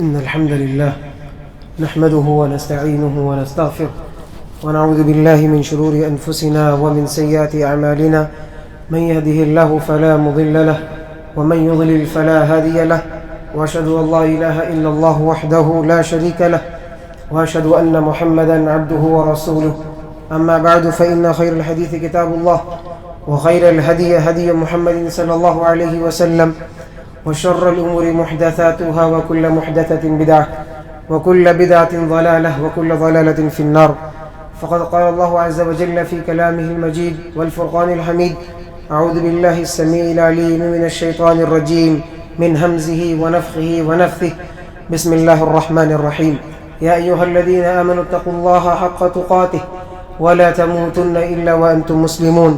إن الحمد لله نحمده ونستعينه ونستغفره ونعوذ بالله من شرور أنفسنا ومن سيئات أعمالنا من يهده الله فلا مضل له ومن يضلل فلا هادي له وأشهد أن لا إله إلا الله وحده لا شريك له وأشهد أن محمدا عبده ورسوله أما بعد فإن خير الحديث كتاب الله وخير الهدي هدي محمد صلى الله عليه وسلم وشر الأمور محدثاتها وكل محدثة بدعة وكل بدعة ضلالة وكل ضلالة في النار. فقد قال الله عز وجل في كلامه المجيد والفرقان الحميد: أعوذ بالله السميع العليم من الشيطان الرجيم من همزه ونفخه ونفثه. بسم الله الرحمن الرحيم. يا أيها الذين آمنوا اتقوا الله حق تقاته ولا تموتن إلا وأنتم مسلمون.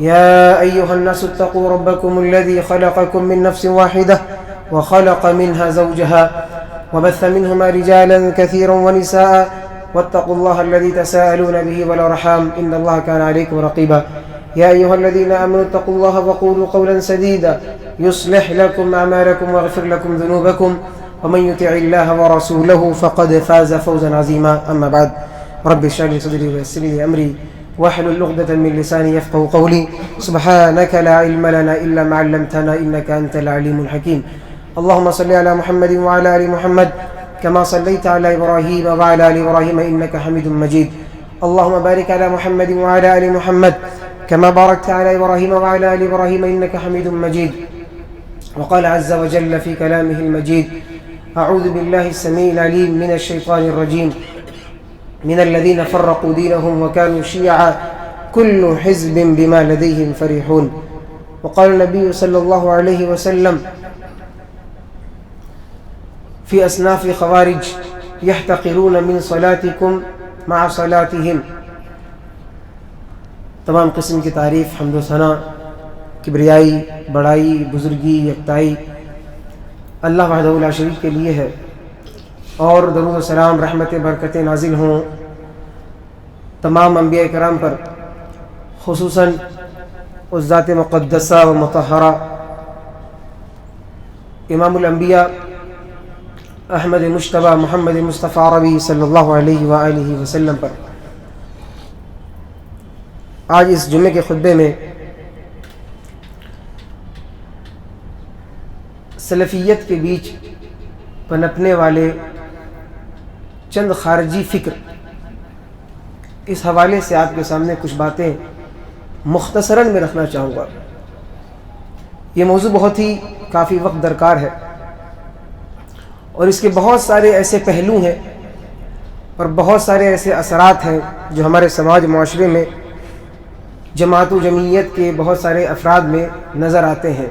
يا أيها الناس اتقوا ربكم الذي خلقكم من نفس واحدة وخلق منها زوجها وبث منهما رجالا كثيرا ونساء واتقوا الله الذي تساءلون به والأرحام إن الله كان عليكم رقيبا. يا أيها الذين آمنوا اتقوا الله وقولوا قولا سديدا يصلح لكم أعمالكم ويغفر لكم ذنوبكم ومن يطع الله ورسوله فقد فاز فوزا عظيما. أما بعد، رب اشرح لي صدري ويسر لي أمري واحلل عقدة من لساني يفقهوا قولي. سبحانك لا علم لنا إلا ما علمتنا إنك أنت العليم الحكيم. اللهم صل على محمد وعلى آل محمد كما صليت على إبراهيم وعلى آل إبراهيم إنك حميد مجيد. اللهم بارك على محمد وعلى آل محمد كما باركت على إبراهيم وعلى آل إبراهيم إنك حميد مجيد. وقال عز وجل في كلامه المجيد: أعوذ بالله السميع العليم من الشيطان الرجيم من الذين فرقوا دينهم وكانوا شيعا كل حزب بما لديهم فرحون. وقال النبي صلى الله عليه وسلم في أصناف خوارج: يحتقرون من صلاتكم مع صلاتهم. تمام قسم کی تعریف، حمد و ثنا، کبریائی، بڑائی، بزرگی، یکتائی اللہ وحدہ لا شریک کے لیے ہے، اور درود و سلام، رحمت برکتیں نازل ہوں تمام انبیاء کرام پر، خصوصاً اس ذات مقدسہ و مطہرہ امام الانبیاء احمد مجتبی محمد مصطفیٰ عربی صلی اللہ علیہ وآلہ وسلم پر۔ آج اس جمعے کے خطبے میں سلفیت کے بیچ پنپنے والے چند خارجی فکر، اس حوالے سے آپ کے سامنے کچھ باتیں مختصراً میں رکھنا چاہوں گا۔ یہ موضوع بہت ہی کافی وقت درکار ہے، اور اس کے بہت سارے ایسے پہلو ہیں اور بہت سارے ایسے اثرات ہیں جو ہمارے سماج معاشرے میں جماعت و جمعیت کے بہت سارے افراد میں نظر آتے ہیں،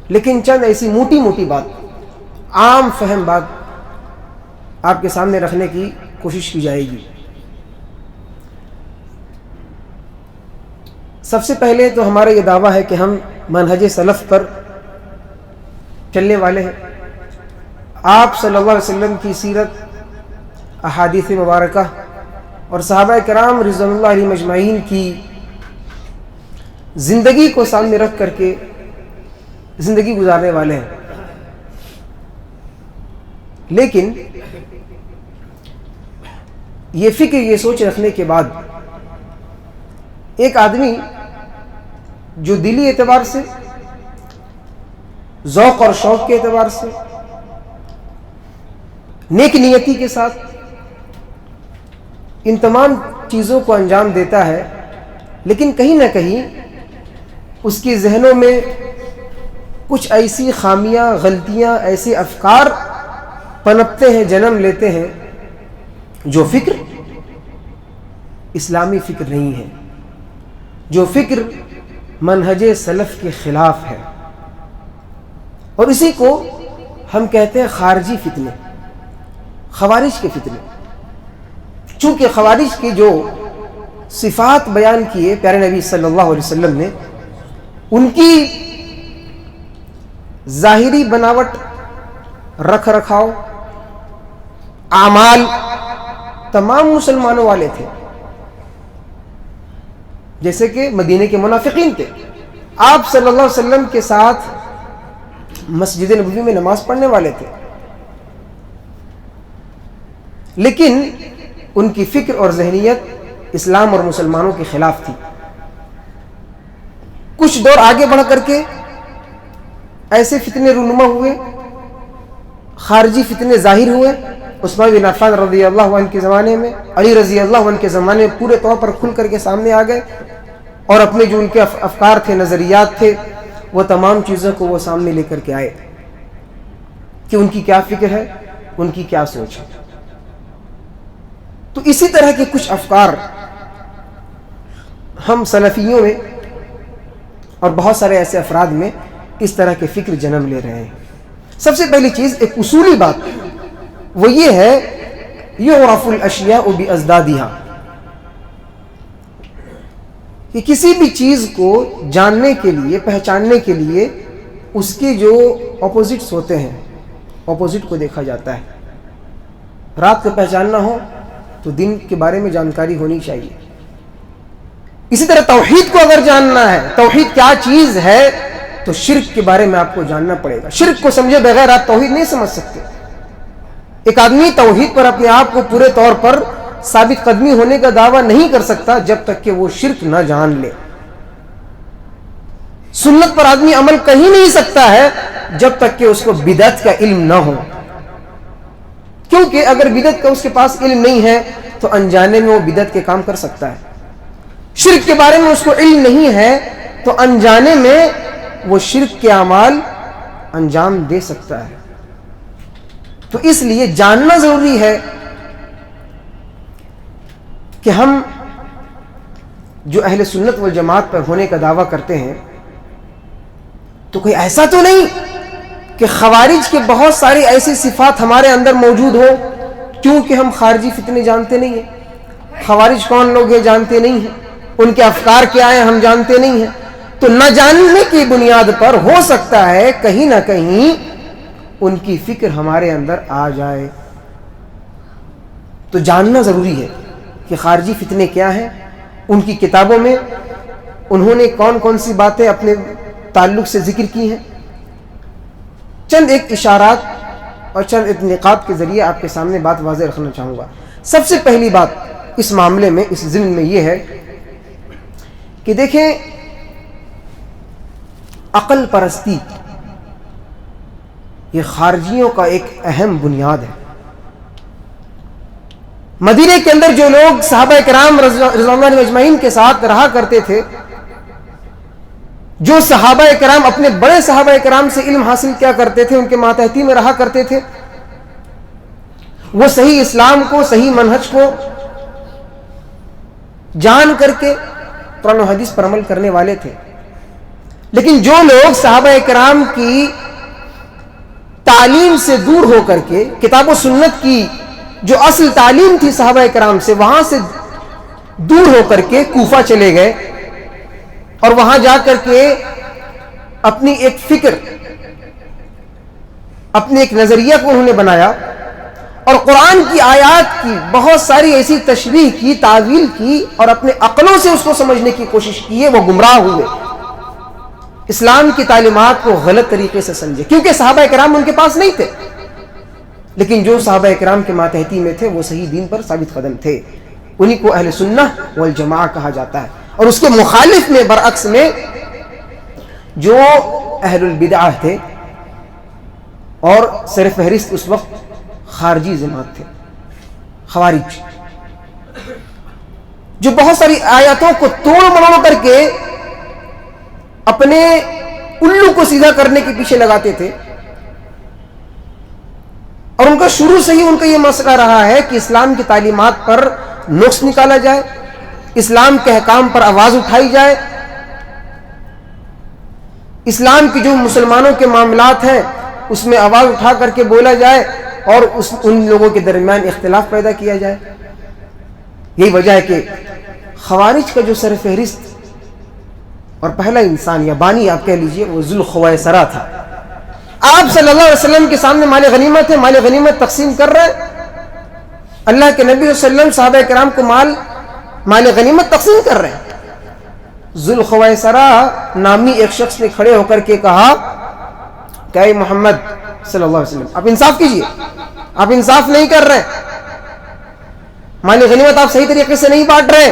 لیکن چند ایسی موٹی موٹی بات، عام فہم بات آپ کے سامنے رکھنے کی کوشش کی جائے گی۔ سب سے پہلے تو ہمارا یہ دعویٰ ہے کہ ہم منہج سلف پر چلنے والے ہیں۔ آپ صلی اللہ علیہ وسلم کی سیرت، احادیث مبارکہ اور صحابہ کرام رضوان اللہ علیہم اجمعین کی زندگی کو سامنے رکھ کر کے زندگی گزارنے والے ہیں۔ لیکن یہ فکر، یہ سوچ رکھنے کے بعد ایک آدمی جو دلی اعتبار سے، ذوق اور شوق کے اعتبار سے، نیک نیتی کے ساتھ ان تمام چیزوں کو انجام دیتا ہے، لیکن کہیں نہ کہیں اس کے ذہنوں میں کچھ ایسی خامیاں، غلطیاں، ایسے افکار پنپتے ہیں، جنم لیتے ہیں جو فکر اسلامی فکر نہیں ہے، جو فکر منہج سلف کے خلاف ہے، اور اسی کو ہم کہتے ہیں خارجی فتنے، خوارج کے فتنے۔ چونکہ خوارج کی جو صفات بیان کیے پیارے نبی صلی اللہ علیہ وسلم نے، ان کی ظاہری بناوٹ، رکھ رکھاؤ، اعمال تمام مسلمانوں والے تھے، جیسے کہ مدینے کے منافقین تھے۔ آپ صلی اللہ علیہ وسلم کے ساتھ مسجد نبوی میں نماز پڑھنے والے تھے، لیکن ان کی فکر اور ذہنیت اسلام اور مسلمانوں کے خلاف تھی. کچھ دور آگے بڑھ کر کے ایسے فتنے رونما ہوئے، خارجی فتنے ظاہر ہوئے. عثمان بن عفان رضی اللہ عنہ کے زمانے میں، علی رضی اللہ عنہ کے زمانے میں پورے طور پر کھل کر کے سامنے آ گئے، اور اپنے جو ان کے افکار تھے، نظریات تھے، وہ تمام چیزوں کو وہ سامنے لے کر کے آئے کہ ان کی کیا فکر ہے، ان کی کیا سوچ ہے. تو اسی طرح کے کچھ افکار ہم سلفیوں میں اور بہت سارے ایسے افراد میں اس طرح کے فکر جنم لے رہے ہیں. سب سے پہلی چیز، ایک اصولی بات وہ یہ ہے، یعرف الاشیاء بازدادها، کہ کسی بھی چیز کو جاننے کے لیے، پہچاننے کے لیے اس کے جو اپوزٹس ہوتے ہیں، اپوزٹ کو دیکھا جاتا ہے. رات کو پہچاننا ہو تو دن کے بارے میں جانکاری ہونی چاہیے. اسی طرح توحید کو اگر جاننا ہے، توحید کیا چیز ہے، تو شرک کے بارے میں آپ کو جاننا پڑے گا. شرک کو سمجھے بغیر آپ توحید نہیں سمجھ سکتے. ایک آدمی توحید پر اپنے آپ کو پورے طور پر ثابت قدمی ہونے کا دعویٰ نہیں کر سکتا جب تک کہ وہ شرک نہ جان لے. سنت پر آدمی عمل کر ہی نہیں سکتا ہے جب تک کہ اس کو بدعت کا علم نہ ہو، کیونکہ اگر بدعت کا اس کے پاس علم نہیں ہے تو انجانے میں وہ بدعت کے کام کر سکتا ہے. شرک کے بارے میں اس کو علم نہیں ہے تو انجانے میں وہ شرک کے اعمال انجام دے سکتا ہے. تو اس لیے جاننا ضروری ہے کہ ہم جو اہل سنت والجماعت پر ہونے کا دعویٰ کرتے ہیں تو کوئی ایسا تو نہیں کہ خوارج کے بہت ساری ایسی صفات ہمارے اندر موجود ہو، کیونکہ ہم خارجی فتنے جانتے نہیں ہیں. خوارج کون لوگ ہیں جانتے نہیں ہیں، ان کے افکار کیا ہیں ہم جانتے نہیں ہیں. تو نہ جاننے کی بنیاد پر ہو سکتا ہے کہیں نہ کہیں ان کی فکر ہمارے اندر آ جائے. تو جاننا ضروری ہے کہ خارجی فتنے کیا ہیں، ان کی کتابوں میں انہوں نے کون کون سی باتیں اپنے تعلق سے ذکر کی ہیں. چند ایک اشارات اور چند ایک نقاط کے ذریعے آپ کے سامنے بات واضح رکھنا چاہوں گا. سب سے پہلی بات اس معاملے میں، اس ضمن میں یہ ہے کہ دیکھیں، عقل پرستی یہ خارجیوں کا ایک اہم بنیاد ہے. مدینے کے اندر جو لوگ صحابہ کرام رضی اللہ عنہم اجمعین کے ساتھ رہا کرتے تھے، جو صحابہ کرام اپنے بڑے صحابہ کرام سے علم حاصل کیا کرتے تھے، ان کے ماتحتی میں رہا کرتے تھے، وہ صحیح اسلام کو، صحیح منہج کو جان کر کے قرآن و حدیث پر عمل کرنے والے تھے. لیکن جو لوگ صحابہ کرام کی تعلیم سے دور ہو کر کے، کتاب و سنت کی جو اصل تعلیم تھی صحابہ کرام سے، وہاں سے دور ہو کر کے کوفہ چلے گئے اور وہاں جا کر کے اپنی ایک فکر، اپنے ایک نظریہ کو انہوں نے بنایا اور قرآن کی آیات کی بہت ساری ایسی تشریح کی، تعویل کی اور اپنے عقلوں سے اس کو سمجھنے کی کوشش کی ہے. وہ گمراہ ہوئے، اسلام کی تعلیمات کو غلط طریقے سے سمجھے، کیونکہ صحابہ کرام ان کے پاس نہیں تھے. لیکن جو صحابہ کرام کے ماتحتی میں تھے وہ صحیح دین پر ثابت قدم تھے، انہی کو اہل سنہ والجماعہ کہا جاتا ہے. اور اس کے مخالف میں، برعکس میں، جو اہل البدعہ تھے اور سر فہرست اس وقت خارجی جماعت تھے، خوارج، جو بہت ساری آیاتوں کو توڑ مروڑ کر کے اپنے الو کو سیدھا کرنے کے پیچھے لگاتے تھے. اور ان کا شروع سے ہی ان کا یہ مسئلہ رہا ہے کہ اسلام کی تعلیمات پر نقص نکالا جائے، اسلام کے احکام پر آواز اٹھائی جائے، اسلام کی جو مسلمانوں کے معاملات ہیں اس میں آواز اٹھا کر کے بولا جائے اور ان لوگوں کے درمیان اختلاف پیدا کیا جائے. یہی وجہ ہے کہ خوارج کا جو سر فہرست اور پہلا انسان یا بانی آپ کہہ لیجئے وہ ذوالخویسرہ تھا. آپ صلی اللہ علیہ وسلم کے سامنے مال غنیمت ہے، مال غنیمت تقسیم کر رہے ہیں، اللہ کے نبی صلی اللہ علیہ وسلم صحابہ کرام کو مال غنیمت تقسیم کر رہے ہیں. ذوالخویسرہ نامی ایک شخص نے کھڑے ہو کر کے کہا کہ اے محمد صلی اللہ علیہ وسلم، آپ انصاف کیجئے، آپ انصاف نہیں کر رہے. مال غنیمت آپ صحیح طریقے سے نہیں بانٹ رہے.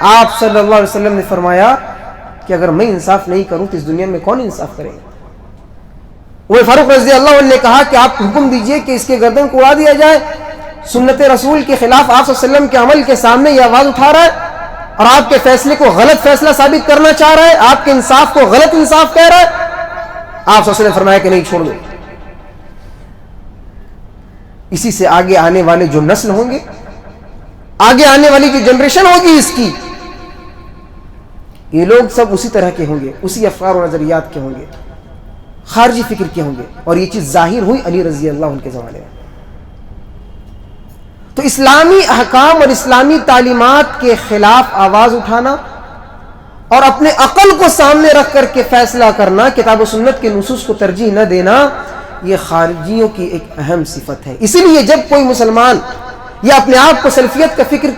آپ صلی اللہ علیہ وسلم نے فرمایا کہ اگر میں انصاف نہیں کروں تو اس دنیا میں کون انصاف کرے گا؟ وہ فاروق رضی اللہ عنہ نے کہا کہ آپ حکم دیجئے کہ اس کے گردن کو اڑا دیا جائے. سنت رسول کے خلاف آپ صلی اللہ علیہ وسلم کے عمل کے سامنے یہ آواز اٹھا رہا ہے اور آپ کے فیصلے کو غلط فیصلہ ثابت کرنا چاہ رہا ہے, آپ کے انصاف کو غلط انصاف کہہ رہا ہے. آپ صلی اللہ علیہ وسلم نے فرمایا کہ نہیں, چھوڑ دو. اسی سے آگے آنے والے جو نسل ہوں گے, آگے آنے والی جو جنریشن ہوگی اس کی, یہ لوگ سب اسی طرح کے ہوں گے, اسی افکار و نظریات کے ہوں گے, خارجی فکر کے ہوں گے. اور یہ چیز ظاہر ہوئی علی رضی اللہ عنہ کے زمانے میں. تو اسلامی احکام اور اسلامی تعلیمات کے خلاف آواز اٹھانا اور اپنے عقل کو سامنے رکھ کر کے فیصلہ کرنا, کتاب و سنت کے نصوص کو ترجیح نہ دینا, یہ خارجیوں کی ایک اہم صفت ہے. اسی لیے جب کوئی مسلمان یا اپنے آپ کو سلفیت کا فکر,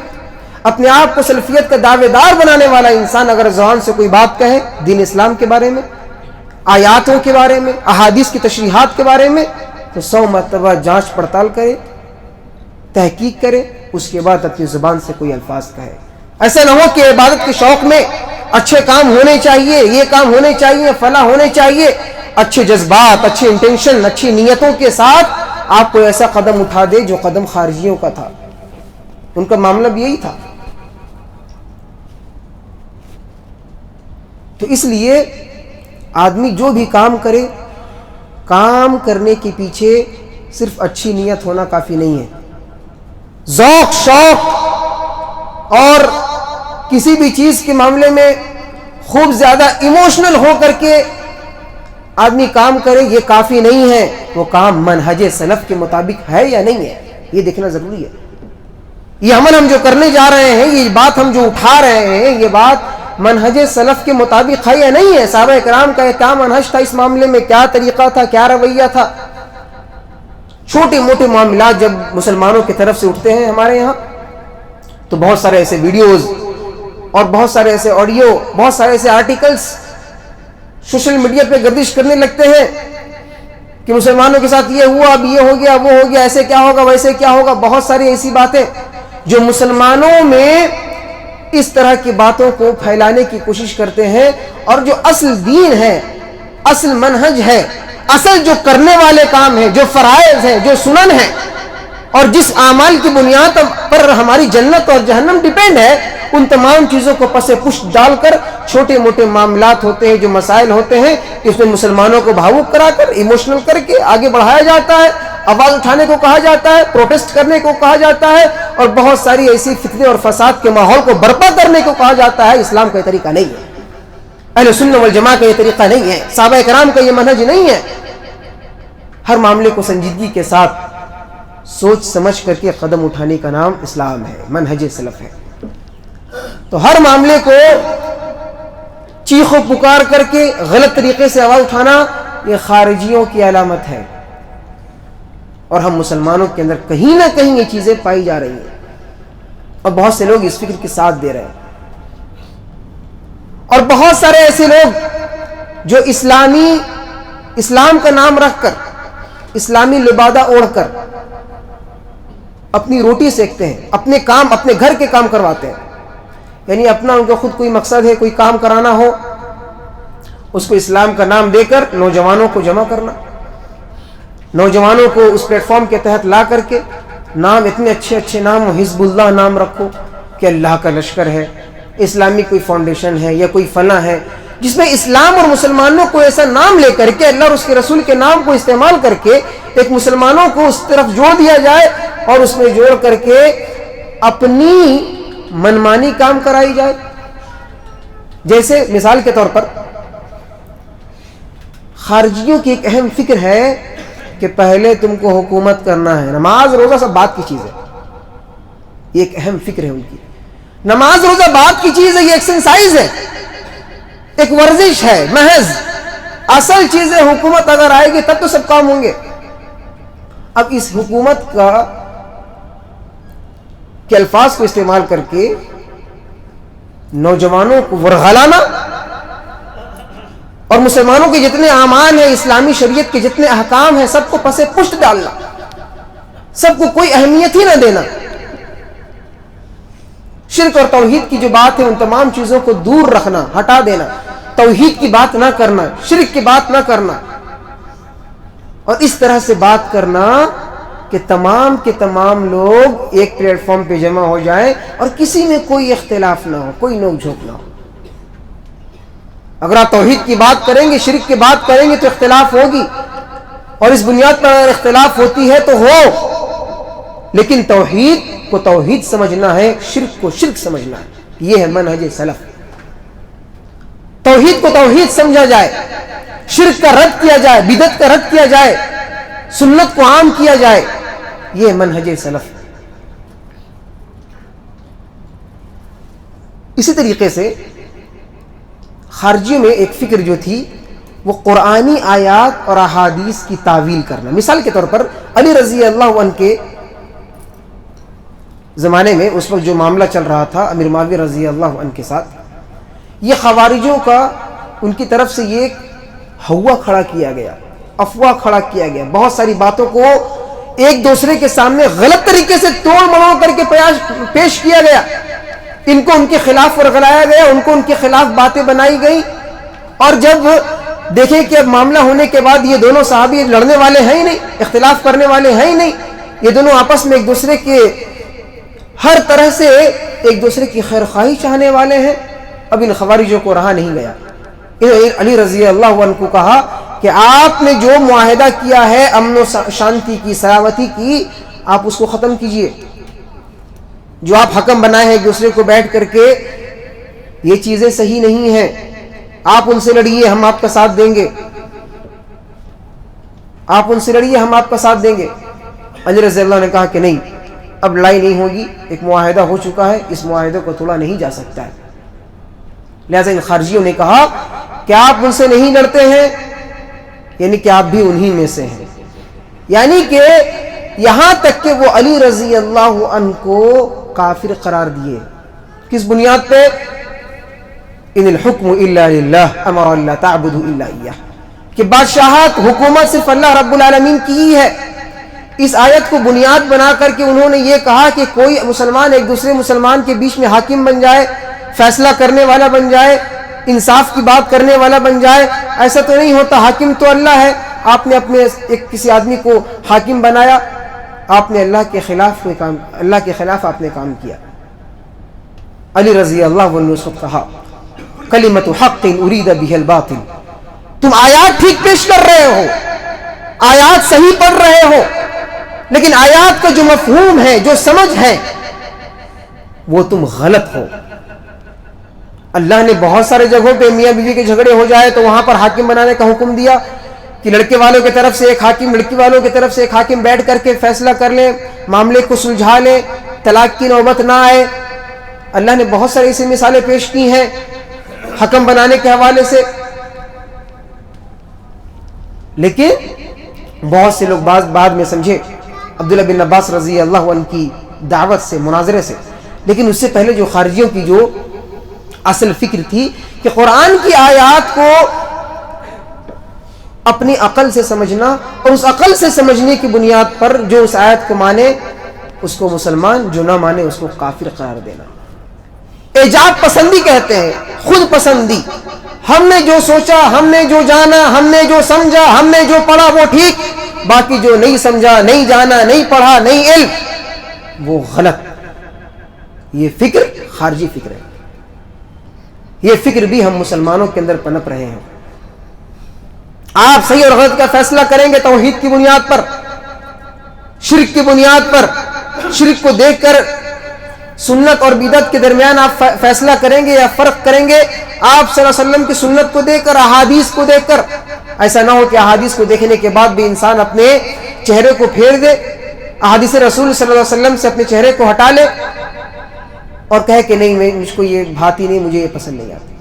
اپنے آپ کو سلفیت کا دعوے دار بنانے والا انسان اگر زبان سے کوئی بات کہے دین اسلام کے بارے میں, آیاتوں کے بارے میں, احادیث کی تشریحات کے بارے میں, تو 100 مرتبہ جانچ پڑتال کرے, تحقیق کرے, اس کے بعد اپنی زبان سے کوئی الفاظ کہے. ایسا نہ ہو کہ عبادت کے شوق میں اچھے کام ہونے چاہیے, یہ کام ہونے چاہیے, فلاں ہونے چاہیے, اچھے جذبات, اچھے انٹینشن, اچھی نیتوں کے ساتھ آپ کو ایسا قدم اٹھا دے جو قدم خارجیوں کا تھا. ان کا معاملہ بھی یہی تھا. تو اس لیے آدمی جو بھی کام کرے, کام کرنے کے پیچھے صرف اچھی نیت ہونا کافی نہیں ہے. ذوق, شوق اور کسی بھی چیز کے معاملے میں خوب زیادہ ایموشنل ہو کر کے آدمی کام کرے, یہ کافی نہیں ہے. وہ کام منہج سلف کے مطابق ہے یا نہیں ہے, یہ دیکھنا ضروری ہے. یہ عمل ہم جو کرنے جا رہے ہیں, یہ بات ہم جو اٹھا رہے ہیں, یہ بات منہج سلف کے مطابق ہے یا نہیں ہے. صحابہ کرام کا کیا منہج تھا اس معاملے میں, کیا طریقہ تھا, کیا رویہ تھا. چھوٹے موٹے معاملات جب مسلمانوں کی طرف سے اٹھتے ہیں ہمارے یہاں, تو بہت سارے ایسے ویڈیوز اور بہت سارے ایسے آڈیو, بہت سارے ایسے آرٹیکلز سوشل میڈیا پہ گردش کرنے لگتے ہیں کہ مسلمانوں کے ساتھ یہ ہوا, اب یہ ہو گیا, وہ ہو گیا, ایسے کیا ہوگا, ویسے کیا ہوگا. بہت ساری ایسی باتیں جو مسلمانوں میں اس طرح کی باتوں کو پھیلانے کی کوشش کرتے ہیں, اور جو اصل دین ہے, اصل منہج ہے, اصل جو کرنے والے کام ہیں, جو فرائض ہیں, جو سنن ہیں, اور جس اعمال کی بنیاد پر ہماری جنت اور جہنم ڈیپینڈ ہے, ان تمام چیزوں کو پس پشت ڈال کر چھوٹے موٹے معاملات ہوتے ہیں, جو مسائل ہوتے ہیں, اس میں مسلمانوں کو بھاوک کرا کر, ایموشنل کر کے آگے بڑھایا جاتا ہے, آواز اٹھانے کو کہا جاتا ہے, پروٹیسٹ کرنے کو کہا جاتا ہے, اور بہت ساری ایسی فتنے اور فساد کے ماحول کو برپا کرنے کو کہا جاتا ہے. اسلام کا یہ طریقہ نہیں ہے, اہل سنت والجماعہ کا یہ طریقہ نہیں ہے, صحابہ کرام کا یہ منہج نہیں ہے. ہر معاملے کو سنجیدگی کے ساتھ سوچ سمجھ کر کے قدم اٹھانے کا نام اسلام ہے, منہج سلف ہے. تو ہر معاملے کو چیخ و پکار کر کے غلط طریقے سے آواز اٹھانا, یہ خارجیوں کی علامت ہے. اور ہم مسلمانوں کے اندر کہیں نہ کہیں یہ چیزیں پائی جا رہی ہیں, اور بہت سے لوگ اس فکر کے ساتھ دے رہے ہیں. اور بہت سارے ایسے لوگ جو اسلام کا نام رکھ کر, اسلامی لبادہ اوڑھ کر اپنی روٹی سیکتے ہیں, اپنے کام, اپنے گھر کے کام کرواتے ہیں. یعنی اپنا ان کا خود کوئی مقصد ہے, کوئی کام کرانا ہو, اس کو اسلام کا نام دے کر نوجوانوں کو جمع کرنا, نوجوانوں کو اس پلیٹ فارم کے تحت لا کر کے نام, اتنے اچھے اچھے نام, حزب اللہ نام رکھو کہ اللہ کا لشکر ہے, اسلامی کوئی فاؤنڈیشن ہے یا کوئی فلاں ہے, جس میں اسلام اور مسلمانوں کو ایسا نام لے کر کے, اللہ اور اس کے رسول کے نام کو استعمال کر کے ایک مسلمانوں کو اس طرف جوڑ دیا جائے, اور اس میں جوڑ کر کے اپنی منمانی کام کرائی جائے. جیسے مثال کے طور پر خارجیوں کی ایک اہم فکر ہے کہ پہلے تم کو حکومت کرنا ہے, نماز روزہ سب بات کی چیز ہے. یہ ایک اہم فکر ہے ان کی. نماز روزہ بات کی چیز ہے, یہ ایکسرسائز ہے, ایک ورزش ہے محض. اصل چیز ہے حکومت اگر آئے گی تب تو سب کام ہوں گے. اب اس حکومت کے الفاظ کو استعمال کر کے نوجوانوں کو ورغلانا, اور مسلمانوں کے جتنے اعمال ہیں, اسلامی شریعت کے جتنے احکام ہیں, سب کو پس پشت ڈالنا, سب کو کوئی اہمیت ہی نہ دینا. شرک اور توحید کی جو بات ہے ان تمام چیزوں کو دور رکھنا، ہٹا دینا، توحید کی بات نہ کرنا، شرک کی بات نہ کرنا، اور اس طرح سے بات کرنا کہ تمام کے تمام لوگ ایک پلیٹ فارم پہ جمع ہو جائیں اور کسی میں کوئی اختلاف نہ ہو، کوئی نوک جھوک نہ ہو۔ اگر آپ توحید کی بات کریں گے، شرک کی بات کریں گے تو اختلاف ہوگی، اور اس بنیاد پر اگر اختلاف ہوتی ہے تو ہو، لیکن توحید کو توحید سمجھنا ہے، شرک کو شرک سمجھنا ہے۔ یہ ہے منہج سلف۔ توحید کو توحید سمجھا جائے، شرک کا رد کیا جائے، بدعت کا رد کیا جائے، سنت کو عام کیا جائے، یہ منہج سلف۔ اسی طریقے سے خارجیوں میں ایک فکر جو تھی وہ قرآنی آیات اور احادیث کی تعویل کرنا۔ مثال کے طور پر علی رضی اللہ عنہ کے زمانے میں اس وقت جو معاملہ چل رہا تھا امیر معاویہ رضی اللہ عنہ کے ساتھ، یہ خوارجوں کا ان کی طرف سے یہ ہوا کھڑا کیا گیا، افواہ کھڑا کیا گیا، بہت ساری باتوں کو ایک دوسرے کے سامنے غلط طریقے سے توڑ مڑوڑ کر کے پیش کیا گیا، ان کو ان کے خلاف ورگلایا گیا، ان کو ان کے خلاف باتیں بنائی گئی، اور جب دیکھیں کہ اب معاملہ ہونے کے بعد یہ دونوں صحابی لڑنے والے ہیں ہی نہیں، اختلاف کرنے والے ہیں ہی نہیں، یہ دونوں آپس میں ایک دوسرے کے ہر طرح سے ایک دوسرے کی خیر خواہی چاہنے والے ہیں، اب ان خوارجوں کو رہا نہیں گیا۔ علی رضی اللہ عنہ کو کہا کہ آپ نے جو معاہدہ کیا ہے امن و شانتی کی، سلامتی کی، آپ اس کو ختم کیجئے۔ جو آپ حکم بنائے ہیں ایک دوسرے کو بیٹھ کر کے، یہ چیزیں صحیح نہیں ہیں، آپ ان سے لڑیے، ہم آپ کا ساتھ دیں گے، آپ ان سے لڑیے، ہم آپ کا ساتھ دیں گے۔ علی رضی اللہ نے کہا کہ نہیں، اب لڑائی نہیں ہوگی، ایک معاہدہ ہو چکا ہے، اس معاہدے کو توڑا نہیں جا سکتا ہے۔ لہذا ان خارجیوں نے کہا کہ آپ ان سے نہیں لڑتے ہیں، یعنی کہ آپ بھی انہی میں سے ہیں، یعنی کہ یہاں تک کہ وہ علی رضی اللہ عنہ کو کافر قرار دیے۔ کس بنیاد پہ؟ ان الحکم الا للہ امر اللہ تعبدوا الا ایہ، کہ بادشاہت، حکومت صرف اللہ رب العالمین کی ہی ہے۔ اس آیت کو بنیاد بنا کر کے انہوں نے یہ کہا کہ کوئی مسلمان ایک دوسرے مسلمان کے بیچ میں حاکم بن جائے، فیصلہ کرنے والا بن جائے، انصاف کی بات کرنے والا بن جائے، ایسا تو نہیں ہوتا، حاکم تو اللہ ہے۔ آپ نے اپنے کسی آدمی کو حاکم بنایا، آپ نے اللہ کے خلاف آپ نے کام کیا۔ علی رضی اللہ عنہ نے اس وقت کہا کلمۃ حق ارید بہ الباطل، تم آیات ٹھیک پیش کر رہے ہو، آیات صحیح پڑھ رہے ہو، لیکن آیات کا جو مفہوم ہے، جو سمجھ ہے، وہ تم غلط ہو۔ اللہ نے بہت سارے جگہوں پہ میاں بیوی کے جھگڑے ہو جائے تو وہاں پر حاکم بنانے کا حکم دیا کہ لڑکے والوں کی طرف سے ایک حاکم، لڑکی والوں کی طرف سے ایک حاکم بیٹھ کر کے فیصلہ کر لیں، معاملے کو سلجھا لیں، طلاق کی نوبت نہ آئے۔ اللہ نے بہت ساری ایسی مثالیں پیش کی ہیں حکم بنانے کے حوالے سے، لیکن بہت سے لوگ بعد میں سمجھے عبداللہ بن عباس رضی اللہ عنہ کی دعوت سے، مناظرے سے، لیکن اس سے پہلے جو خارجیوں کی جو اصل فکر تھی کہ قرآن کی آیات کو اپنی عقل سے سمجھنا، اور اس عقل سے سمجھنے کی بنیاد پر جو اس آیت کو مانے اس کو مسلمان، جو نہ مانے اس کو کافر قرار دینا۔ اعجاب پسندی کہتے ہیں، خود پسندی، ہم نے جو سوچا، ہم نے جو جانا، ہم نے جو سمجھا، ہم نے جو پڑھا وہ ٹھیک، باقی جو نہیں سمجھا، نہیں جانا، نہیں پڑھا، نہیں علم، وہ غلط۔ یہ فکر خارجی فکر ہے، یہ فکر بھی ہم مسلمانوں کے اندر پنپ رہے ہیں۔ آپ صحیح اور غلط کا فیصلہ کریں گے توحید کی بنیاد پر، شرک کی بنیاد پر، شرک کو دیکھ کر سنت اور بدعت کے درمیان آپ فیصلہ کریں گے یا فرق کریں گے آپ صلی اللہ علیہ وسلم کی سنت کو دیکھ کر، احادیث کو دیکھ کر۔ ایسا نہ ہو کہ احادیث کو دیکھنے کے بعد بھی انسان اپنے چہرے کو پھیر دے، احادیث رسول صلی اللہ علیہ وسلم سے اپنے چہرے کو ہٹا لے اور کہے کہ نہیں، مجھ کو یہ بھاتی نہیں، مجھے یہ پسند نہیں آتی۔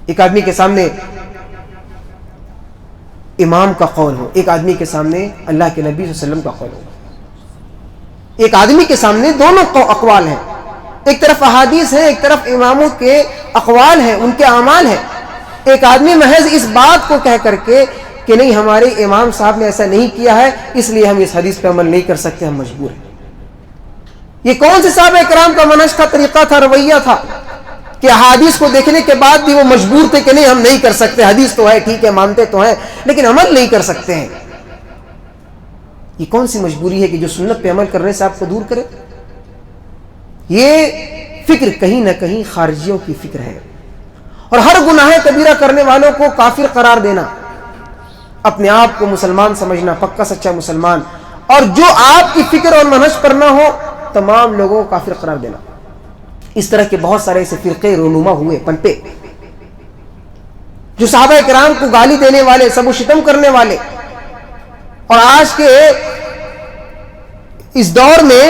ایک آدمی کے سامنے امام کا قول ہو، ایک آدمی کے سامنے اللہ کے نبی صلی اللہ علیہ وسلم کا قول ہو، ایک آدمی کے سامنے دونوں اقوال ہیں، ایک طرف احادیث ہیں، ایک طرف اماموں کے اقوال ہیں، ان کے اعمال ہیں۔ ایک آدمی محض اس بات کو کہہ کر کے کہ نہیں، ہمارے امام صاحب نے ایسا نہیں کیا ہے، اس لیے ہم اس حدیث پہ عمل نہیں کر سکتے، ہم مجبور ہیں، یہ کون سے صحابہ کرام کا منہج تھا، طریقہ تھا، رویہ تھا کہ حدیث کو دیکھنے کے بعد بھی وہ مجبور تھے کہ نہیں ہم نہیں کر سکتے، حدیث تو ہے ٹھیک ہے مانتے تو ہیں لیکن عمل نہیں کر سکتے ہیں. یہ کون سی مجبوری ہے کہ جو سنت پہ عمل کرنے سے آپ کو دور کرے؟ یہ فکر کہیں نہ کہیں خارجیوں کی فکر ہے. اور ہر گناہ کبیرہ کرنے والوں کو کافر قرار دینا، اپنے آپ کو مسلمان سمجھنا، پکا سچا مسلمان، اور جو آپ کی فکر اور منہج پر نہ ہو تمام لوگوں کو کافر قرار دینا. اس طرح کے بہت سارے ایسے فرقے رونما ہوئے، پنپے، جو صحابہ کرام کو گالی دینے والے، سب و شتم کرنے والے. اور آج کے اس دور میں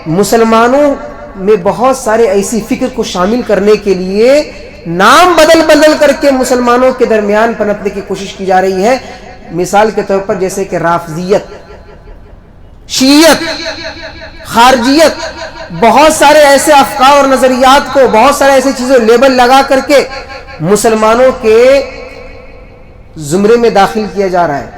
مسلمانوں میں بہت سارے ایسی فکر کو شامل کرنے کے لیے نام بدل بدل کر کے مسلمانوں کے درمیان پنپنے کی کوشش کی جا رہی ہے. مثال کے طور پر جیسے کہ رافضیت، شیعیت، خارجیت، بہت سارے ایسے افکار اور نظریات کو، بہت سارے ایسی چیزیں لیبل لگا کر کے مسلمانوں کے زمرے میں داخل کیا جا رہا ہے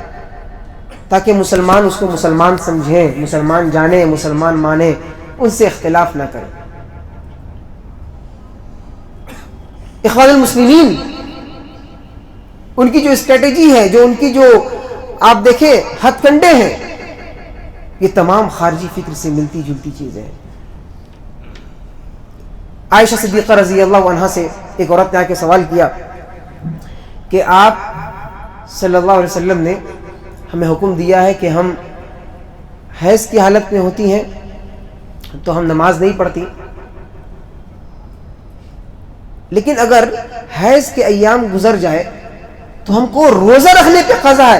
تاکہ مسلمان اس کو مسلمان سمجھیں، مسلمان جانیں، مسلمان مانیں، ان سے اختلاف نہ کریں. اخوان المسلمین ان کی جو اسٹریٹجی ہے، جو ان کی جو آپ دیکھیں ہتھ کنڈے ہیں، یہ تمام خارجی فکر سے ملتی جلتی چیزیں ہیں. عائشہ صدیقہ رضی اللہ عنہا سے ایک عورت نے آ کے سوال کیا کہ آپ صلی اللہ علیہ وسلم نے ہمیں حکم دیا ہے کہ ہم حیض کی حالت میں ہوتی ہیں تو ہم نماز نہیں پڑھتی، لیکن اگر حیض کے ایام گزر جائے تو ہم کو روزہ رکھنے پہ قضا ہے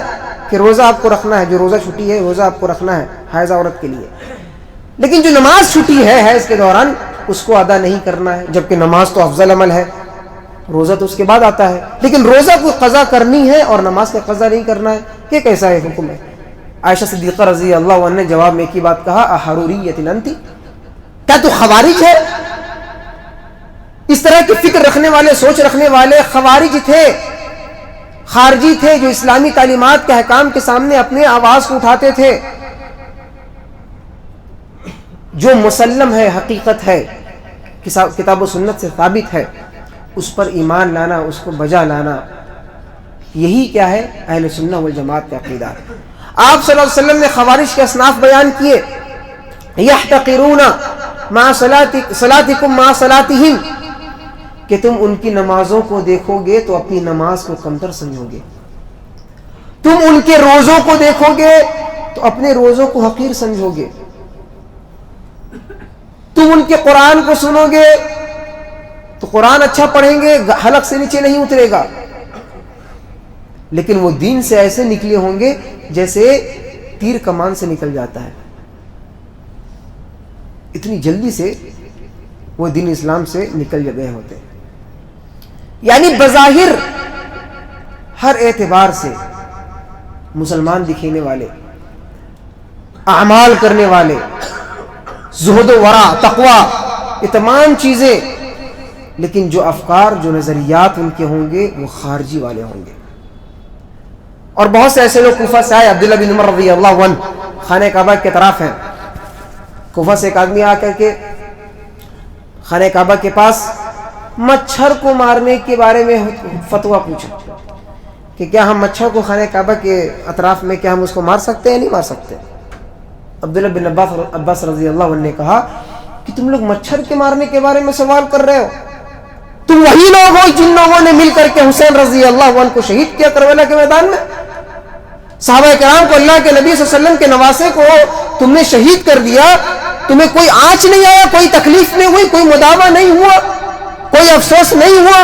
کہ روزہ آپ کو رکھنا ہے، جو روزہ چھٹی ہے روزہ آپ کو رکھنا ہے حائضہ عورت کے لیے، لیکن جو نماز چھٹی ہے حیض کے دوران اس کو ادا نہیں کرنا ہے، جبکہ نماز تو افضل عمل ہے، روزہ تو اس کے بعد آتا ہے، لیکن روزہ کو قضا کرنی ہے اور نماز کا قضا نہیں کرنا ہے. یہ کیسا ہے حکم ہے؟ عائشہ صدیقہ رضی اللہ عنہ نے جواب میں ایک ہی بات کہا، احروریۃ انت، کیا تو خوارج ہے؟ اس طرح کی فکر رکھنے والے، سوچ رکھنے والے خوارج تھے، خارجی تھے، جو اسلامی تعلیمات کے احکام کے سامنے اپنے آواز کو اٹھاتے تھے. جو مسلم ہے، حقیقت ہے، کتاب و سنت سے ثابت ہے، اس پر ایمان لانا، اس کو بجا لانا، یہی کیا ہے اہل سنہ والجماعت کا عقیدہ. آپ صلی اللہ علیہ وسلم نے خوارج کے اصناف بیان کیے، یحتقرون مع صلاتکم مع صلاتہم، کہ تم ان کی نمازوں کو دیکھو گے تو اپنی نماز کو کمتر سمجھو گے، تم ان کے روزوں کو دیکھو گے تو اپنے روزوں کو حقیر سمجھو گے، تم ان کے قرآن کو سنو گے تو قرآن اچھا پڑھیں گے، حلق سے نیچے نہیں اترے گا، لیکن وہ دین سے ایسے نکلے ہوں گے جیسے تیر کمان سے نکل جاتا ہے. اتنی جلدی سے وہ دین اسلام سے نکل گئے ہوتے ہیں. یعنی بظاہر ہر اعتبار سے مسلمان دکھینے والے، اعمال کرنے والے، زہد و ورع، تقوی، یہ تمام چیزیں، لیکن جو افکار، جو نظریات ان کے ہوں گے وہ خارجی والے ہوں گے. اور بہت سے ایسے لوگ کوفہ سے آئے، عبداللہ بن عمر رضی اللہ عنہ خانہ کعبہ کے طرف ہیں. کوفہ سے ایک آدمی آ کر کے خانہ کعبہ کے پاس مچھر کو مارنے کے بارے میں فتویٰ پوچھا کہ کیا ہم مچھر کو خانہ کعبہ کے اطراف میں کیا ہم اس کو مار سکتے ہیں یا نہیں مار سکتے. عبداللہ بن عباس رضی اللہ عنہ نے کہا کہ تم لوگ مچھر کے مارنے کے بارے میں سوال کر رہے ہو، تم وہی لوگ ہو جن لوگوں نے مل کر کے حسین رضی اللہ عنہ کو شہید کیا کربلا کے میدان میں. صحابہ کرام کو، اللہ کے نبی صلی اللہ علیہ وسلم کے نواسے کو تم نے شہید کر دیا، تمہیں کوئی آنچ نہیں آیا، کوئی تکلیف نہیں ہوئی، کوئی مداوع نہیں ہوا، کوئی افسوس نہیں ہوا،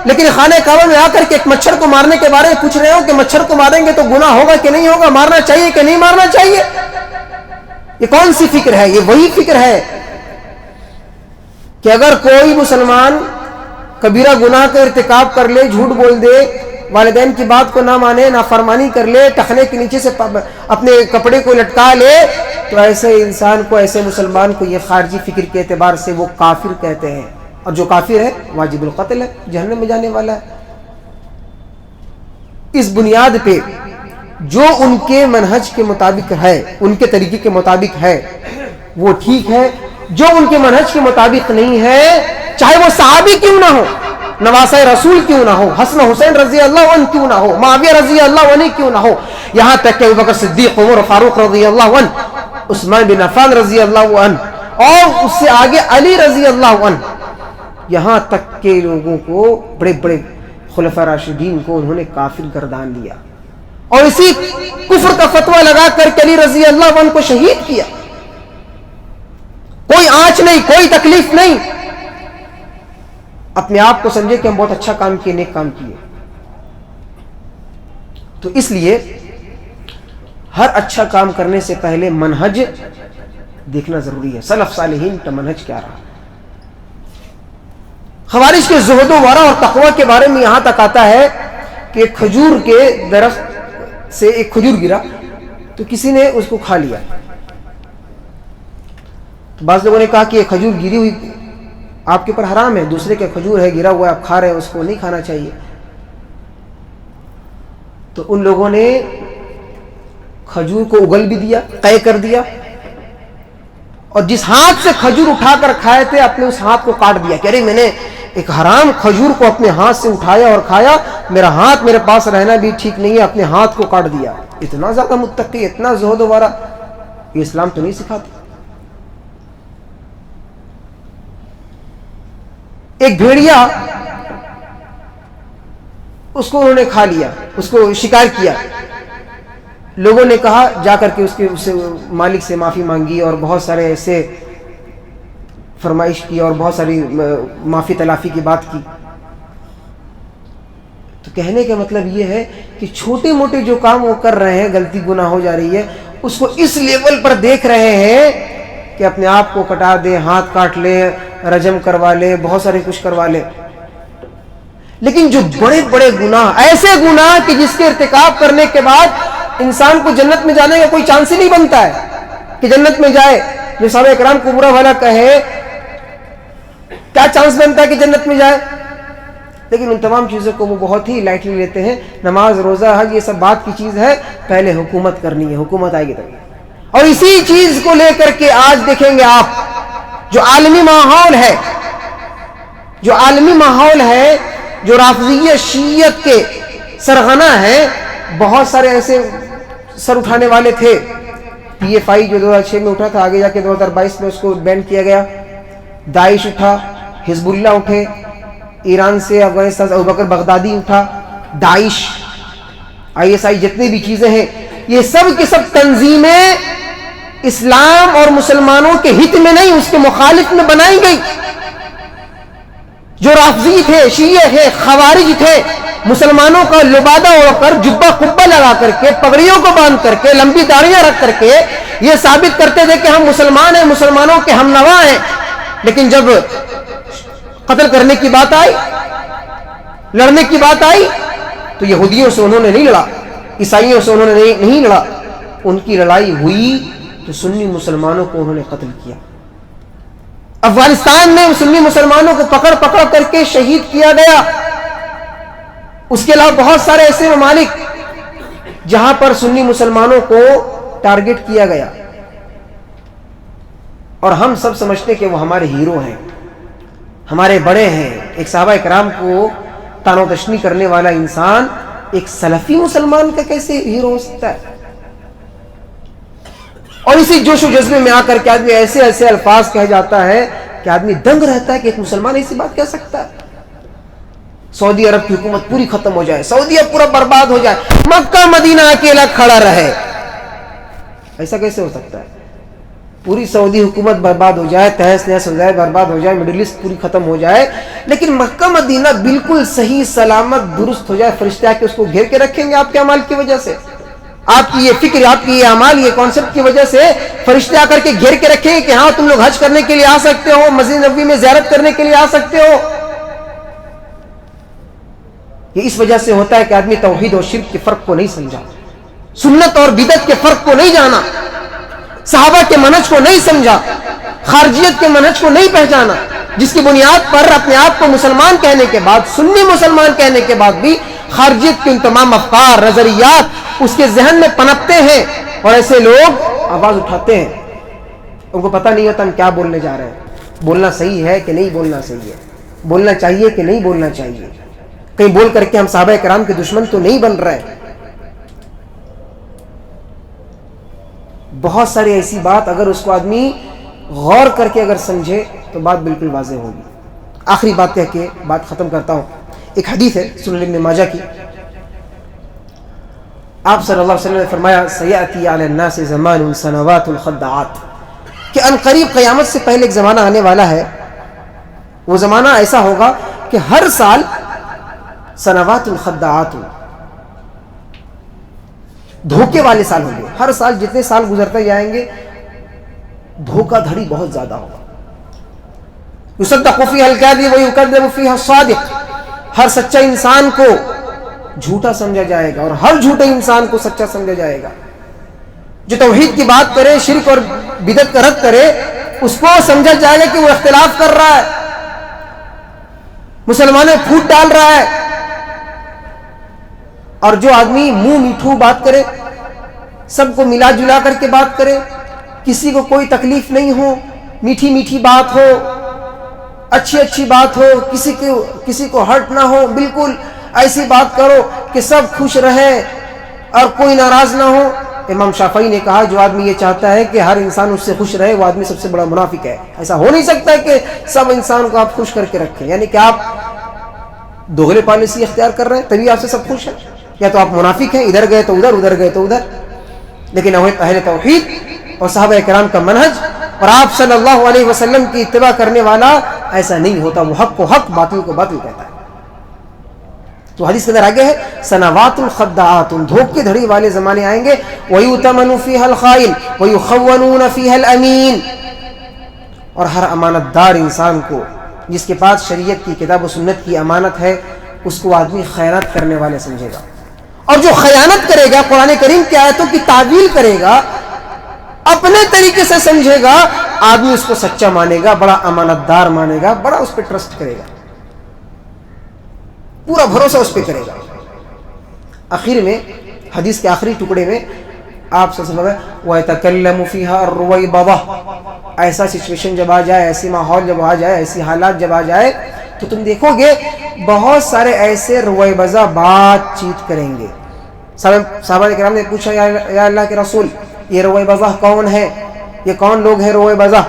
لیکن خانہ کعبہ میں آ کر کے ایک مچھر کو مارنے کے بارے میں پوچھ رہے ہو کہ مچھر کو ماریں گے تو گناہ ہوگا کہ نہیں ہوگا، مارنا چاہیے کہ نہیں مارنا چاہیے. یہ کون سی فکر ہے؟ یہ وہی فکر ہے کہ اگر کوئی مسلمان کبیرہ گناہ کا ارتکاب کر لے، جھوٹ بول دے، والدین کی بات کو نہ مانے، نافرمانی کر لے، ٹخنے کے نیچے سے اپنے کپڑے کو لٹکا لے، تو ایسے انسان کو، ایسے مسلمان کو یہ خارجی فکر کے اعتبار سے وہ کافر کہتے ہیں، اور جو کافر ہے واجب القتل ہے، جہنم میں جانے والا ہے. اس بنیاد پہ جو ان کے منہج کے مطابق ہے، ان کے طریقے کے مطابق ہے وہ ٹھیک ہے، جو ان کے منہج کے مطابق نہیں ہے، چاہے وہ صحابی کیوں نہ ہو، نواسہ رسول کیوں نہ ہو، حسن حسین رضی اللہ عنہ کیوں نہ ہو، معاویہ رضی اللہ عنہ کیوں نہ ہو، یہاں تک کہ ابوبکر صدیق، عمر فاروق رضی اللہ عنہ، عثمان بن عفان رضی اللہ عنہ، اور اس سے آگے علی رضی اللہ عنہ، یہاں تک کہ لوگوں کو، بڑے بڑے خلفاء راشدین کو انہوں نے کافر گردان دیا، اور اسی کفر کا فتویٰ لگا کر کے علی رضی اللہ عنہ کو شہید کیا. کوئی آنچ نہیں، کوئی تکلیف نہیں، اپنے آپ کو سمجھے کہ ہم بہت اچھا کام کیے، نیک کام کیے. تو اس لیے ہر اچھا کام کرنے سے پہلے منہج دیکھنا ضروری ہے، سلف صالحین کا منہج کیا رہا. خوارج کے زہد و ورع اور تقوی کے بارے میں یہاں تک آتا ہے کہ ایک کھجور کے درخت سے ایک کھجور گرا تو کسی نے اس کو کھا لیا. تو بعض لوگوں نے کہا کہ یہ کھجور گری ہوئی آپ کے اوپر حرام ہے، دوسرے کا کھجور ہے گرا ہوا ہے، آپ کھا رہے ہیں، اس کو نہیں کھانا چاہیے. تو ان لوگوں نے کھجور کو اگل بھی دیا، قے کر دیا، اور جس ہاتھ سے کھجور اٹھا کر کھائے تھے اپنے اس ہاتھ کو کاٹ دیا کہ ارے میں نے ایک حرام کھجور کو اپنے ہاتھ سے اٹھایا اور کھایا، میرا ہاتھ میرے پاس رہنا بھی ٹھیک نہیں ہے، اپنے ہاتھ کو کاٹ دیا. اتنا زیادہ متقی، اتنا زہد و ورع، یہ اسلام تو نہیں سکھاتا. ایک بھیڑیا، اس کو انہوں نے کھا لیا، اس کو شکار کیا. لوگوں نے کہا جا کر کے اس مالک سے معافی مانگی اور بہت سارے ایسے فرمائش کی اور بہت ساری معافی تلافی کی بات کی. تو کہنے کا مطلب یہ ہے کہ چھوٹے موٹے جو کام وہ کر رہے ہیں، غلطی گناہ ہو جا رہی ہے، اس کو اس لیول پر دیکھ رہے ہیں کہ اپنے آپ کو کٹا دے، ہاتھ کاٹ لے، رجم کروا لے، بہت سارے کچھ کروا لے. لیکن جو بڑے بڑے گناہ، ایسے گناہ کہ جس کے ارتکاب کرنے کے بعد انسان کو جنت میں جانے کا کوئی چانس ہی نہیں بنتا ہے کہ جنت میں جائے. جو صحابہ اکرام کو برا بھلا کہے، کیا چانس بنتا ہے کہ جنت میں جائے؟ لیکن ان تمام چیزوں کو وہ بہت ہی لائٹلی لیتے ہیں. نماز، روزہ، حج، یہ سب بات کی چیز ہے، پہلے حکومت کرنی ہے، حکومت آئے گی تب. اور اسی چیز کو لے کر کے آج دیکھیں گے آپ، جو عالمی ماحول ہے، جو رافضیہ شیعت کے سرغنہ ہیں، بہت سارے ایسے سر اٹھانے والے تھے. پی ایف آئی جو 2006 میں اٹھا تھا، آگے جا کے 2022 میں اس کو بین کیا گیا. داعش اٹھا، حزب اللہ اٹھے، ایران سے افغانستان سے ابوبکر بغدادی اٹھا، داعش، ISI، جتنی بھی چیزیں ہیں، یہ سب کے سب تنظیمیں اسلام اور مسلمانوں کے ہت میں نہیں، اس کے مخالف میں بنائی گئی. جو رافضی تھے، شیعہ تھے، خوارج تھے، مسلمانوں کا لبادہ اوڑھ کر، جبہ قبہ لگا کر کے، پگڑیوں کو باندھ کر کے، لمبی داڑیاں رکھ کر کے یہ ثابت کرتے تھے کہ ہم مسلمان ہیں، مسلمانوں کے ہم نوا ہیں. لیکن جب قتل کرنے کی بات آئی، لڑنے کی بات آئی، تو یہودیوں سے انہوں نے نہیں لڑا، عیسائیوں سے انہوں نے نہیں لڑا. ان کی لڑائی ہوئی تو سنی مسلمانوں کو انہوں نے قتل کیا. افغانستان میں سنی مسلمانوں کو پکڑ کر کے شہید کیا گیا. اس کے علاوہ بہت سارے ایسے ممالک جہاں پر سنی مسلمانوں کو ٹارگٹ کیا گیا، اور ہم سب سمجھتے ہیں کہ وہ ہمارے ہیرو ہیں، ہمارے بڑے ہیں. ایک صحابہ اکرام کو طعن و تشنیع کرنے والا انسان ایک سلفی مسلمان کا کیسے ہیرو ہو سکتا ہے؟ اور اسی جوش و جذبے میں آ کر کے آدمی ایسے ایسے الفاظ کہہ جاتا ہے کہ آدمی دنگ رہتا ہے کہ ایک مسلمان ایسی بات کہہ سکتا ہے. سعودی عرب کی حکومت پوری ختم ہو جائے، سعودیہ پورا برباد ہو جائے، مکہ مدینہ اکیلا کھڑا رہے، ایسا کیسے ہو سکتا ہے؟ پوری سعودی حکومت برباد ہو جائے، تہس نہس ہو جائے، برباد ہو جائے، مڈل ایسٹ پوری ختم ہو جائے، لیکن مکہ مدینہ بالکل صحیح سلامت درست ہو جائے، فرشتے آ کے اس کو گھیر کے رکھیں گے آپ کے اعمال کی وجہ سے، آپ کی یہ فکر، آپ کی یہ اعمال، یہ کانسیپٹ کی وجہ سے فرشتے آ کر کے گھیر کے رکھیں گے کہ ہاں تم لوگ حج کرنے کے لیے آ سکتے ہو، مسجد نبوی میں زیارت کرنے کے لیے آ سکتے ہو. یہ اس وجہ سے ہوتا ہے کہ آدمی توحید اور شرک کے فرق کو نہیں سمجھا، سنت اور بدعت کے فرق کو نہیں جانا، صحابہ کے منہج کو نہیں سمجھا، خارجیت کے منہج کو نہیں پہچانا، جس کی بنیاد پر اپنے آپ کو مسلمان کہنے کے بعد، سنی مسلمان کہنے کے بعد بھی خارجیت کے ان تمام افکار، نظریات اس کے ذہن میں پنپتے ہیں، اور ایسے لوگ آواز اٹھاتے ہیں. ان کو پتہ نہیں ہوتا ہم کیا بولنے جا رہے ہیں، بولنا صحیح ہے کہ نہیں بولنا صحیح ہے، بولنا چاہیے کہ نہیں بولنا چاہیے، کہیں بول کر کے ہم صحابہ کرام کے دشمن تو نہیں بن رہے۔ بہت ساری ایسی بات اگر اس کو آدمی غور کر کے اگر سمجھے تو بات بالکل واضح ہوگی۔ آخری بات کہہ کے بات ختم کرتا ہوں۔ ایک حدیث ہے سنن ابن ماجہ کی، آپ صلی اللہ علیہ وسلم نے فرمایا سیأتی علی الناس زمان سنوات الخداعات، کہ ان قریب قیامت سے پہلے ایک زمانہ آنے والا ہے، وہ زمانہ ایسا ہوگا کہ ہر سال سنوات الخداعات، دھوکے والے سال ہوں گے، ہر سال جتنے سال گزرتے جائیں گے دھوکہ دھڑی بہت زیادہ ہوگا۔ یصدق فیہا الکاذب ویکذب فیہا الصادق، ہر سچا انسان کو جھوٹا سمجھا جائے گا اور ہر جھوٹے انسان کو سچا سمجھا جائے گا۔ جو توحید کی بات کرے، شرک اور بدعت کا رد کرے، اس کو سمجھا جائے گا کہ وہ اختلاف کر رہا ہے، مسلمانوں میں پھوٹ ڈال رہا ہے۔ اور جو آدمی منہ میٹھو بات کرے، سب کو ملا جلا کر کے بات کرے، کسی کو کوئی تکلیف نہیں ہو، میٹھی میٹھی بات ہو، اچھی اچھی بات ہو، کسی کو ہرٹ نہ ہو، بالکل ایسی بات کرو کہ سب خوش رہے اور کوئی ناراض نہ ہو۔ امام شافعی نے کہا جو آدمی یہ چاہتا ہے کہ ہر انسان اس سے خوش رہے، وہ آدمی سب سے بڑا منافق ہے۔ ایسا ہو نہیں سکتا کہ سب انسان کو آپ خوش کر کے رکھیں، یعنی کہ آپ دوغلے پالیسی اختیار کر رہے ہیں تبھی آپ سے سب خوش ہیں، یا تو آپ منافق ہیں، ادھر گئے تو ادھر، ادھر گئے تو ادھر۔ لیکن اہل توحید اور صحابہ کرام کا منہج اور آپ صلی اللہ علیہ وسلم کی اتباع کرنے والا ایسا نہیں ہوتا، وہ حق کو حق، باطل کو باطل کہتا ہے۔ تو حدیث کے اندر آگے ہے سنوات الخداعات، دھوکے دھڑی والے زمانے آئیں گے، وَيُؤْتَمَنُ فِيهَا الْخَائِنُ وَيُخَوَّنُونَ فِيهَا الْأَمِينَ، اور ہر امانت دار انسان کو جس کے پاس شریعت کی کتاب و سنت کی امانت ہے، اس کو آدمی خیانت کرنے والے سمجھے گا، اور جو خیانت کرے گا، قرآن کریم کی آیتوں کی تعویل کرے گا، اپنے طریقے سے سمجھے گا، آدمی اس کو سچا مانے گا، بڑا امانت دار مانے گا، بڑا اس پہ ٹرسٹ کرے گا، پورا بھروسہ اس پہ کرے گا۔ آخر میں حدیث کے آخری ٹکڑے میں آپ سے سمجھا وَيَتَكَلَّمُ فِيهَا الرُّوَيْبَضَةُ، ایسا سچویشن جب آ جائے، ایسی ماحول جب آ جائے، ایسی حالات جب آ جائے تو تم دیکھو گے بہت سارے ایسے رویبضہ بات چیت کریں گے۔ صحابہ کرام نے پوچھا یا اللہ کے رسول یہ رویبضہ کون ہے، یہ کون لوگ ہیں رویبضہ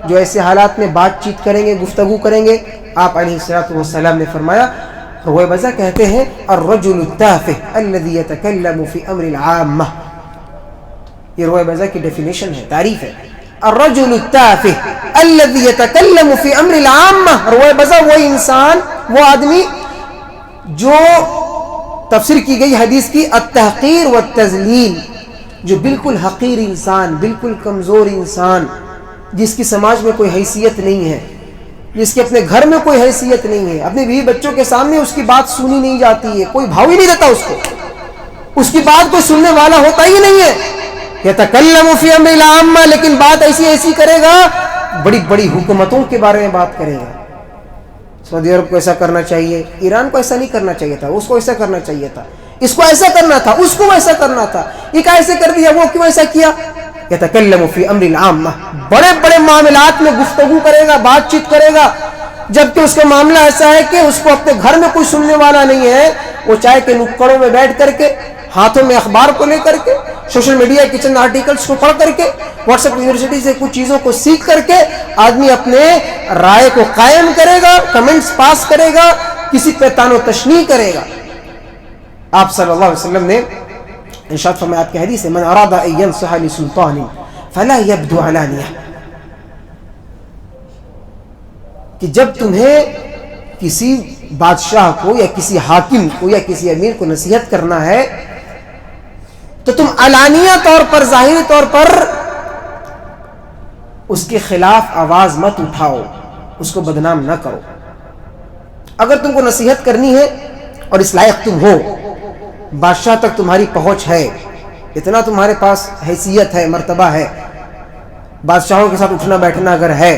جو ایسے حالات میں بات چیت کریں گے، گفتگو کریں گے؟ آپ علیہ الصلوۃ والسلام نے فرمایا رویبضہ کہتے ہیں الرجل التافہ الذي يتكلم في امر العامہ، یہ رویبضہ کی ڈیفینیشن ہے، تعریف ہے، الرجل التافہ الذي يتكلم في امر العامہ۔ رویبضہ وہ انسان، وہ آدمی جو تفسیر کی گئی حدیث کی التحقیر والتذلیل، جو بالکل حقیر انسان، بالکل کمزور انسان، جس کی سماج میں کوئی حیثیت نہیں ہے، جس کے اپنے گھر میں کوئی حیثیت نہیں ہے، اپنے بیوی بچوں کے سامنے اس کی بات سنی نہیں جاتی ہے، کوئی بھاؤ ہی نہیں دیتا اس کو، اس کی بات کوئی سننے والا ہوتا ہی نہیں ہے۔ یتکلم فی امر العامہ، لیکن بات ایسی ایسی کرے گا، بڑی بڑی حکومتوں کے بارے میں بات کرے گا، سعودی عرب کو ایسا کرنا چاہیے، ایران کو ایسا نہیں کرنا چاہیے تھا، اس کو ایسا کرنا چاہیے تھا، اس کو ایسا کرنا تھا، اس کو ایسا کرنا تھا، یہ کیسے کر دیا، وہ کیوں ایسا کیا۔ یتکلم فی امر العامہ، بڑے بڑے معاملات میں گفتگو کرے گا، بات چیت کرے گا، جبکہ اس کا معاملہ ایسا ہے کہ اس کو اپنے گھر میں کوئی سننے والا نہیں ہے، وہ چاہے کہ نکڑوں میں بیٹھ کر کے، ہاتھوں میں اخبار کو لے کر کے، سوشل میڈیا کے چند آرٹیکلز کو پڑھ کر کے، واٹس ایپ یونیورسٹی سے کچھ چیزوں کو سیکھ کر کے آدمی اپنے رائے کو قائم کرے گا، کمنٹس پاس کرے گا، کسی پہ تان و تشنیع کرے گا۔ آپ صلی اللہ علیہ وسلم نے ارشاد فرمایا، آپ کی حدیث ہے من اراد ان ينصح لسلطان فلا يبدو علانیہ، کہ جب تمہیں کسی بادشاہ کو یا کسی حاکم کو یا کسی امیر کو نصیحت کرنا ہے تو تم علانیہ طور پر، ظاہری طور پر اس کے خلاف آواز مت اٹھاؤ، اس کو بدنام نہ کرو۔ اگر تم کو نصیحت کرنی ہے اور اس لائق تم ہو، بادشاہ تک تمہاری پہنچ ہے، اتنا تمہارے پاس حیثیت ہے، مرتبہ ہے، بادشاہوں کے ساتھ اٹھنا بیٹھنا اگر ہے،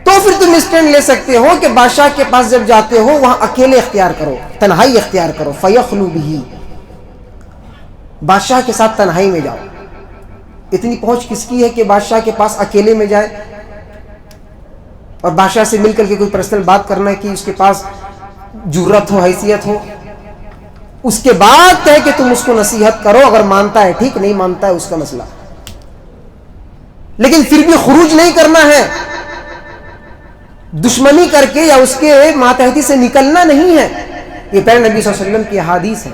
تو پھر تم اسٹینڈ لے سکتے ہو کہ بادشاہ کے پاس جب جاتے ہو وہاں اکیلے اختیار کرو، تنہائی اختیار کرو، فیخلو بہ، بادشاہ کے ساتھ تنہائی میں جاؤ، اتنی پہنچ کس کی ہے کہ بادشاہ کے پاس اکیلے میں جائے اور بادشاہ سے مل کر کے کوئی پرسنل بات کرنا ہے کہ اس کے پاس جرت ہو، حیثیت ہو، اس کے بعد کہے کہ تم اس کو نصیحت کرو، اگر مانتا ہے ٹھیک، نہیں مانتا ہے اس کا مسئلہ، لیکن پھر بھی خروج نہیں کرنا ہے، دشمنی کر کے یا اس کے ماتحتی سے نکلنا نہیں ہے۔ یہ پہلے نبی صلی اللہ علیہ وسلم کی حدیث ہے،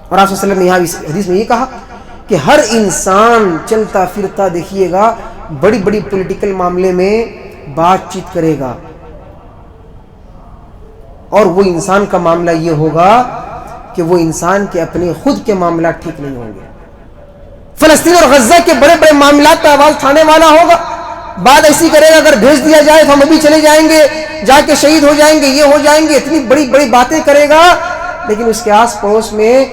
اور آپ صلی اللہ علیہ وسلم نے یہاں اس حدیث میں یہ کہا کہ ہر انسان چلتا پھرتا دیکھیے گا بڑی بڑی پولیٹیکل معاملے میں بات چیت کرے گا، اور وہ انسان کا معاملہ یہ ہوگا کہ وہ انسان کے اپنے خود کے معاملات ٹھیک نہیں ہوں گے۔ فلسطین اور غزہ کے بڑے بڑے معاملات پہ آواز اٹھانے والا ہوگا، بات ایسی کرے گا اگر بھیج دیا جائے تو ہم ابھی چلے جائیں گے، جا کے شہید ہو جائیں گے، یہ ہو جائیں گے، اتنی بڑی بڑی باتیں کرے گا، لیکن اس کے آس پڑوس میں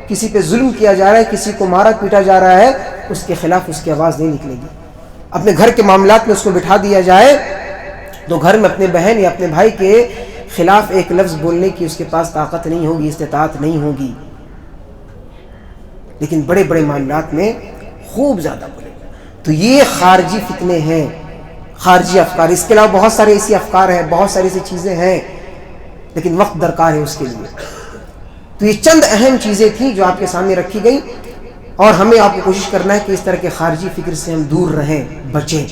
کسی پہ ظلم کیا جا رہا ہے، کسی کو مارا پیٹا جا رہا ہے، اس کے خلاف اس کی آواز نہیں نکلے گی۔ اپنے گھر کے معاملات میں اس کو بٹھا دیا جائے تو گھر میں اپنے بہن یا اپنے بھائی کے خلاف ایک لفظ بولنے کی اس کے پاس طاقت نہیں ہوگی، استطاعت نہیں ہوگی، لیکن بڑے بڑے معاملات میں خوب زیادہ بولے گا۔ تو یہ خارجی فتنے ہیں، خارجی افکار۔ اس کے علاوہ بہت سارے ایسی افکار ہیں، بہت ساری ایسی چیزیں ہیں، لیکن وقت درکار ہے اس کے لیے۔ تو یہ چند اہم چیزیں تھیں جو آپ کے سامنے رکھی گئی، اور ہمیں آپ کو کوشش کرنا ہے کہ اس طرح کے خارجی فکر سے ہم دور رہیں، بچیں۔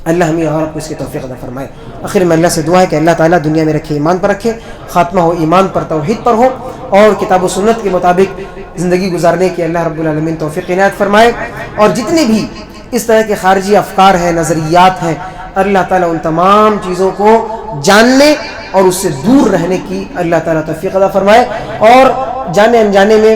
اللہ ہمیں اور آپ کو اس کی توفیق عطا فرمائے۔ آخر میں اللہ سے دعا ہے کہ اللہ تعالیٰ دنیا میں رکھے، ایمان پر رکھے، خاتمہ ہو ایمان پر، توحید پر ہو، اور کتاب و سنت کے مطابق زندگی گزارنے کی اللہ رب العالمین توفیق عنایت فرمائے۔ اور جتنے بھی اس طرح کے خارجی افکار ہیں، نظریات ہیں، اللہ تعالیٰ ان تمام چیزوں کو جاننے اور اس سے دور رہنے کی اللہ تعالیٰ توفیق عطا فرمائے، اور جانے انجانے میں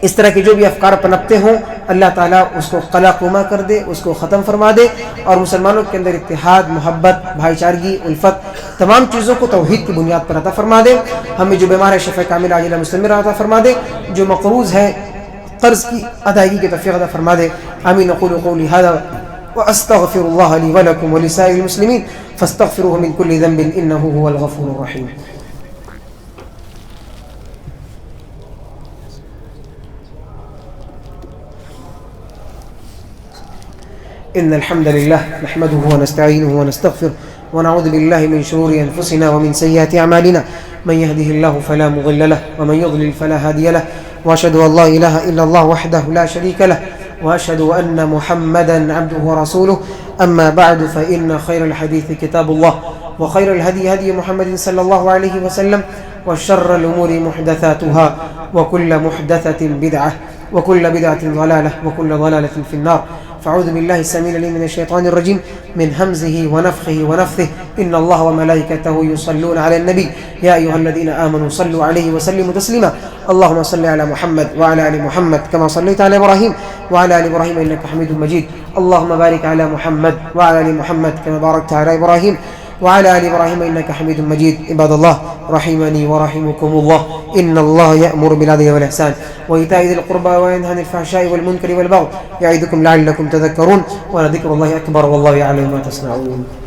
اس طرح کے جو بھی افکار پنپتے ہوں اللہ تعالیٰ اس کو قلع قما کر دے، اس کو ختم فرما دے، اور مسلمانوں کے اندر اتحاد، محبت، بھائی چارگی، الفت، تمام چیزوں کو توحید کی بنیاد پر عطا فرما دے۔ ہمیں جو بیمار ہے شفا کامل عاجلہ مستمرہ عطا فرما دے، جو مقروض ہے قرض کی ادائیگی کی توفیق عطا فرما دے۔ آمین۔ اقول قولی ھذا واستغفر الله لي ولكم ولسائر المسلمين فاستغفروه من كل ذنب انه هو الغفور الرحيم۔ إن الحمد لله نحمده ونستعينه ونستغفره ونعوذ بالله من شرور أنفسنا ومن سيئات أعمالنا، من يهده الله فلا مضل له ومن يضلل فلا هادي له، وأشهد أن لا إله إلا الله وحده لا شريك له، وأشهد أن محمدا عبده ورسوله. أما بعد، فإن خير الحديث كتاب الله، وخير الهدي هدي محمد صلى الله عليه وسلم، وشر الأمور محدثاتها، وكل محدثة بدعة، وكل بدعة ضلالة، وكل ضلالة في النار. فأعوذ بالله السميع العليم من الشيطان الرجيم، من همزه ونفخه ونفثه. إن الله وملائكته يصلون على النبي يا أيها الذين آمنوا صلوا عليه وسلموا تسليما. اللهم صل على محمد وعلى آل محمد كما صليت على إبراهيم وعلى آل إبراهيم إنك حميد مجيد. اللهم بارك على محمد وعلى آل محمد كما باركت على إبراهيم وعلى آل إبراهيم إنك حميد مجيد. عباد الله، رحمني ورحمكم الله، إن الله يأمر بالعدل والإحسان وإيتاء ذي القربى وينهى عن الفحشاء والمنكر والبغي يعظكم لعلكم تذكرون. ولذكر الله أكبر والله يعلم ما تصنعون.